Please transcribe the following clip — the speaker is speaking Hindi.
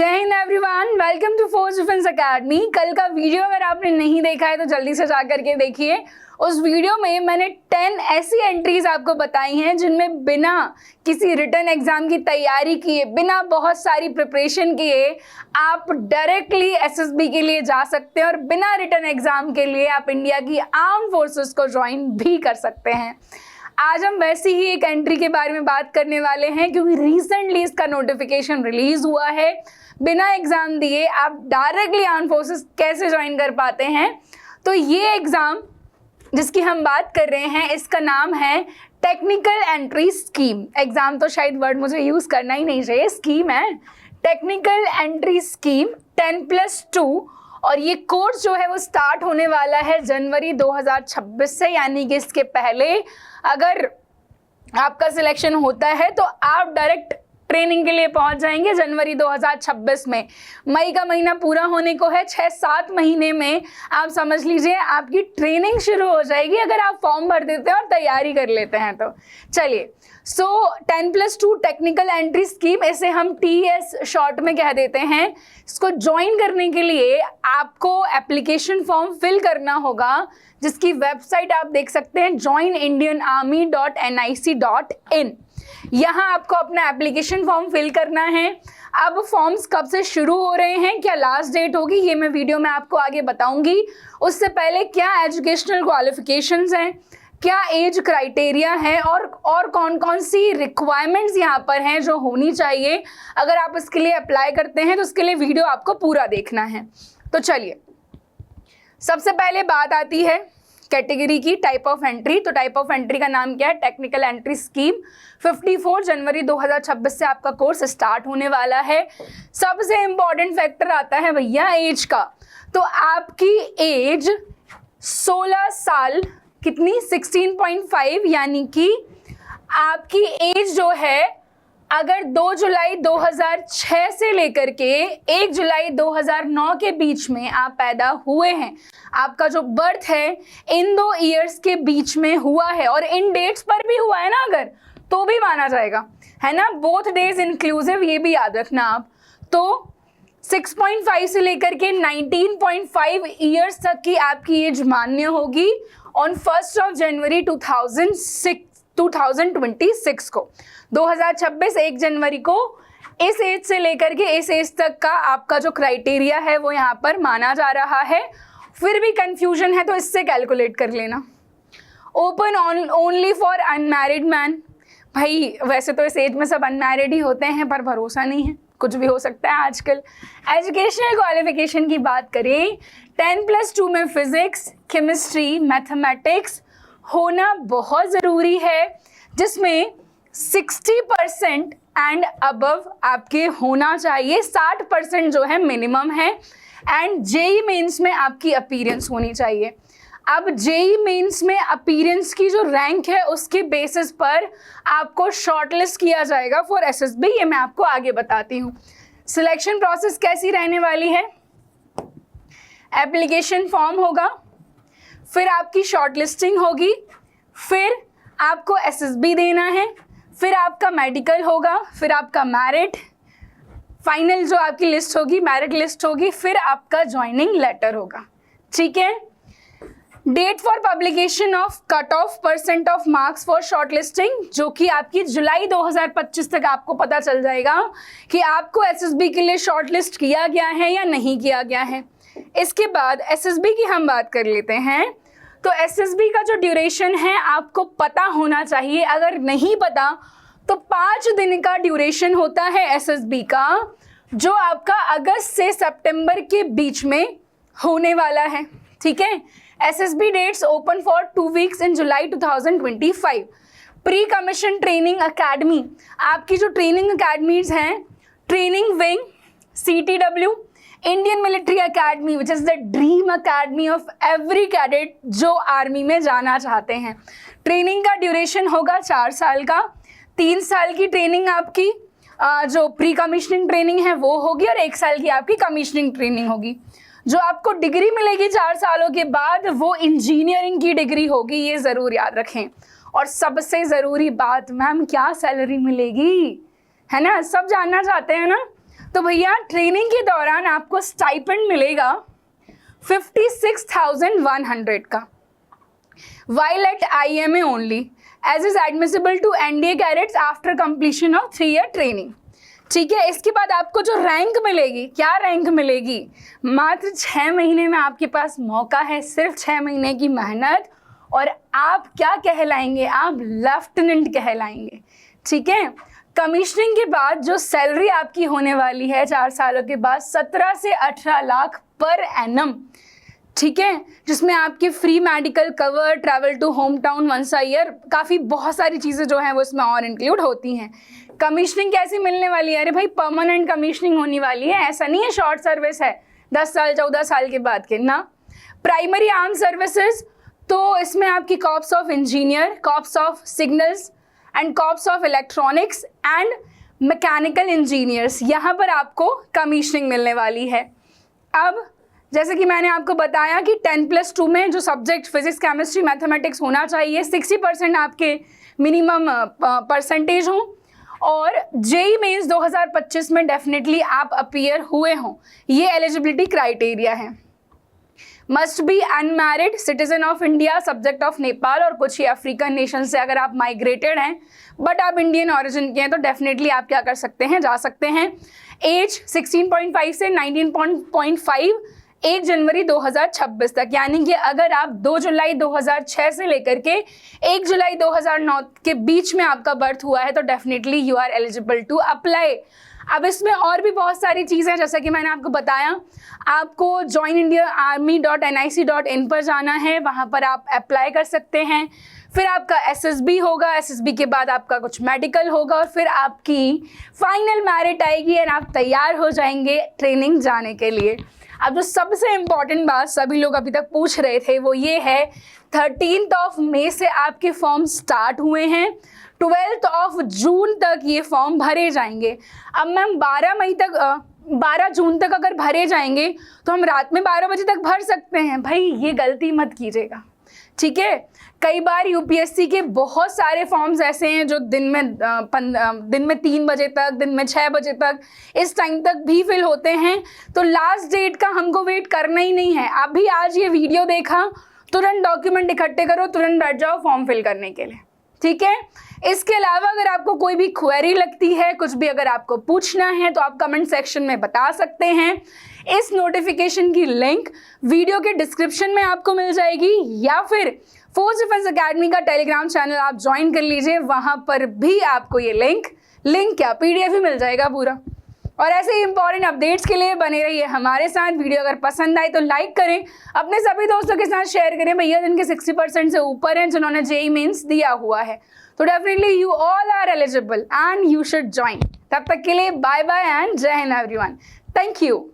जय हिंद everyone, welcome to force defence academy. कल का वीडियो अगर आपने नहीं देखा है तो जल्दी से जा करके देखिए। उस वीडियो में मैंने 10 ऐसी एंट्रीज आपको बताई हैं जिनमें बिना किसी रिटन एग्जाम की तैयारी किए, बिना बहुत सारी प्रिपरेशन किए आप डायरेक्टली एसएसबी के लिए जा सकते हैं और बिना रिटन एग्जाम के लिए आप इंडिया की आर्म फोर्सेस को ज्वाइन भी कर सकते हैं। आज हम वैसी ही एक एंट्री के बारे में बात करने वाले हैं क्योंकि रिसेंटली इसका नोटिफिकेशन रिलीज हुआ है। बिना एग्जाम दिए आप डायरेक्टली आर्म फोर्सेस कैसे ज्वाइन कर पाते हैं। तो ये एग्जाम जिसकी हम बात कर रहे हैं इसका नाम है टेक्निकल एंट्री स्कीम। एग्जाम तो शायद वर्ड मुझे यूज करना ही नहीं चाहिए, स्कीम है। टेक्निकल एंट्री स्कीम 10+2 और ये कोर्स जो है वो स्टार्ट होने वाला है जनवरी 2026 से, यानी कि इसके पहले अगर आपका सिलेक्शन होता है तो आप डायरेक्ट ट्रेनिंग के लिए पहुंच जाएंगे जनवरी 2026 में। मई का महीना पूरा होने को है, 6-7 महीने में आप समझ लीजिए आपकी ट्रेनिंग शुरू हो जाएगी अगर आप फॉर्म भर देते हैं और तैयारी कर लेते हैं तो। चलिए, 10+2 टेक्निकल एंट्री स्कीम, इसे हम TS शॉर्ट में कह देते हैं। इसको ज्वाइन करने के लिए आपको एप्लीकेशन फॉर्म फिल करना होगा जिसकी वेबसाइट आप देख सकते हैं joinindianarmy.nic.in। यहाँ आपको अपना एप्लीकेशन फॉर्म फिल करना है। अब फॉर्म्स कब से शुरू हो रहे हैं, क्या लास्ट डेट होगी, ये मैं वीडियो में आपको आगे बताऊंगी। उससे पहले क्या एजुकेशनल क्वालिफिकेशंस हैं, क्या एज क्राइटेरिया है और कौन कौन सी रिक्वायरमेंट्स यहाँ पर हैं जो होनी चाहिए अगर आप इसके लिए अप्लाई करते हैं तो उसके लिए वीडियो आपको पूरा देखना है। तो चलिए, सबसे पहले बात आती है कैटेगरी की, टाइप ऑफ एंट्री। तो टाइप ऑफ एंट्री का नाम क्या है? Technical entry scheme. 54 जनवरी 2026 से आपका कोर्स स्टार्ट होने वाला है। सबसे इंपॉर्टेंट फैक्टर आता है भैया एज का। तो आपकी एज 16 साल, कितनी? 16.5, यानी कि आपकी एज जो है अगर 2 जुलाई 2006 से लेकर के 1 जुलाई 2009 के बीच में आप पैदा हुए हैं, आपका जो बर्थ है इन 2 ईयर्स के बीच में हुआ है और इन डेट्स पर भी हुआ है ना अगर, तो भी माना जाएगा, है ना। बोथ डेज इंक्लूसिव, ये भी याद रखना आप। तो 6.5 से लेकर के 19.5 ईयर्स तक की आपकी एज मान्य होगी ऑन 1 जनवरी 2026 को। 2026 1 जनवरी को इस एज से लेकर के इस एज तक का आपका जो क्राइटेरिया है वो यहाँ पर माना जा रहा है। फिर भी कंफ्यूजन है तो इससे कैलकुलेट कर लेना। Open only for unmarried man. भाई वैसे तो इस एज में सब अनमैरिड ही होते हैं पर भरोसा नहीं है, कुछ भी हो सकता है आजकल। एजुकेशनल क्वालिफिकेशन की बात करें, 10+2 में फिजिक्स, केमिस्ट्री, मैथमेटिक्स होना बहुत ज़रूरी है, जिसमें 60% एंड अबव आपके होना चाहिए। 60% जो है मिनिमम है। एंड जेई मेंस में आपकी अपीयरेंस होनी चाहिए। अब जेई मेंस में अपीयरेंस की जो रैंक है उसके बेसिस पर आपको शॉर्टलिस्ट किया जाएगा फॉर एसएसबी, ये मैं आपको आगे बताती हूँ। सिलेक्शन प्रोसेस कैसी रहने वाली है? एप्लीकेशन फॉर्म होगा, फिर आपकी शॉर्टलिस्टिंग होगी, फिर आपको एसएसबी देना है, फिर आपका मेडिकल होगा, फिर आपका मैरिट, फाइनल जो आपकी लिस्ट होगी मैरिट लिस्ट होगी, फिर आपका ज्वाइनिंग लेटर होगा। ठीक है। Date for publication of cut off % of marks for shortlisting, जो कि आपकी जुलाई 2025 तक आपको पता चल जाएगा कि आपको एसएसबी के लिए शॉर्टलिस्ट किया गया है या नहीं किया गया है। इसके बाद एसएसबी की हम बात कर लेते हैं। तो एसएसबी का जो ड्यूरेशन है आपको पता होना चाहिए, अगर नहीं पता तो 5 दिन का ड्यूरेशन होता है एसएसबी का, जो आपका अगस्त से सितंबर के बीच में होने वाला है। ठीक है। SSB dates open for 2 weeks in July 2025। Pre commission training academy, आपकी जो ट्रेनिंग अकेडमीज हैं, training wing, CTW, Indian military academy which is the dream academy of every cadet जो आर्मी में जाना चाहते हैं। ट्रेनिंग का ड्यूरेशन होगा 4 साल का। 3 साल की ट्रेनिंग आपकी जो प्री कमीशनिंग ट्रेनिंग है वो होगी और 1 साल की आपकी कमीशनिंग ट्रेनिंग होगी। जो आपको डिग्री मिलेगी 4 सालों के बाद वो इंजीनियरिंग की डिग्री होगी, ये ज़रूर याद रखें। और सबसे ज़रूरी बात, मैम क्या सैलरी मिलेगी, है ना, सब जानना चाहते हैं ना। तो भैया ट्रेनिंग के दौरान आपको स्टाइपेंड मिलेगा 56,100 का, while at IMA only, as is admissible to NDA cadets after completion of 3-year training. ठीक है, इसके बाद आपको जो रैंक मिलेगी, क्या रैंक मिलेगी, मात्र 6 महीने में आपके पास मौका है, सिर्फ 6 महीने की मेहनत, और आप क्या कहलाएंगे, आप लेफ्टिनेंट कहलाएंगे। ठीक है, कमीशनिंग के बाद जो सैलरी आपकी होने वाली है 4 सालों के बाद 17 से 18 लाख पर एनम। ठीक है, जिसमें आपके free medical cover, travel to home town once a year, काफ़ी बहुत सारी चीज़ें जो हैं वो इसमें और इंक्लूड होती हैं। कमीशनिंग कैसी मिलने वाली है, अरे भाई परमानेंट कमीशनिंग होने वाली है, ऐसा नहीं है शॉर्ट सर्विस है 10 साल 14 साल के बाद के ना। प्राइमरी आर्म सर्विसेज, तो इसमें आपकी corps of engineer, corps of signals and corps of electronics and mechanical engineers, यहाँ पर आपको कमीशनिंग मिलने वाली है। अब जैसे कि मैंने आपको बताया कि 10+2 में जो सब्जेक्ट फिजिक्स, केमिस्ट्री, मैथमेटिक्स होना चाहिए, 60% आपके मिनिमम परसेंटेज हों, और जेई मेंस 2025 में डेफिनेटली आप अपीयर हुए हों, ये एलिजिबिलिटी क्राइटेरिया है। Must be unmarried, citizen of India, subject of Nepal और कुछ ही अफ्रीकन नेशन से अगर आप माइग्रेटेड हैं बट आप इंडियन ऑरिजिन के हैं तो डेफिनेटली आप क्या कर सकते हैं, जा सकते हैं। एज 16.5 से 19.5 1 जनवरी 2026 तक, यानी कि अगर आप 2 जुलाई 2006 से लेकर के 1 जुलाई 2009 के बीच में आपका बर्थ हुआ है तो definitely you are eligible to apply. अब इसमें और भी बहुत सारी चीज़ें, जैसा कि मैंने आपको बताया, आपको joinindiaarmy.nic.in पर जाना है, वहाँ पर आप अप्लाई कर सकते हैं। फिर आपका SSB होगा, SSB के बाद आपका कुछ मेडिकल होगा और फिर आपकी फाइनल मैरिट आएगी और आप तैयार हो जाएंगे ट्रेनिंग जाने के लिए। अब जो सबसे इम्पॉर्टेंट बात सभी लोग अभी तक पूछ रहे थे वो ये है, 13 मई से आपके फॉर्म स्टार्ट हुए हैं, 12 जून तक ये फॉर्म भरे जाएंगे। अब मैम 12 जून तक अगर भरे जाएंगे तो हम रात में 12 बजे तक भर सकते हैं, भाई ये गलती मत कीजिएगा। ठीक है, कई बार यूपीएससी के बहुत सारे फॉर्म्स ऐसे हैं जो दिन में 3 बजे तक, दिन में 6 बजे तक, इस टाइम तक भी फिल होते हैं, तो लास्ट डेट का हमको वेट करना ही नहीं है। अभी आज ये वीडियो देखा, तुरंत डॉक्यूमेंट इकट्ठे करो, तुरंत बैठ जाओ फॉर्म फिल करने के लिए। ठीक है, इसके अलावा अगर आपको कोई भी क्वेरी लगती है, कुछ भी अगर आपको पूछना है तो आप कमेंट सेक्शन में बता सकते हैं। इस नोटिफिकेशन की लिंक वीडियो के डिस्क्रिप्शन में आपको मिल जाएगी, या फिर फोर्स डिफेंस एकेडमी का टेलीग्राम चैनल आप ज्वाइन कर लीजिए, वहाँ पर भी आपको ये लिंक क्या PDF भी मिल जाएगा पूरा। और ऐसे ही इंपॉर्टेंट अपडेट्स के लिए बने रहिए हमारे साथ। वीडियो अगर पसंद आए तो लाइक करें, अपने सभी दोस्तों के साथ शेयर करें, भैया जिनके 60% से ऊपर हैं, जिन्होंने जेई मेंस दिया हुआ है, तो definitely you all are eligible and you should join. तब तक के लिए बाय बाय एंड जय हिंद एवरीवन। Thank you.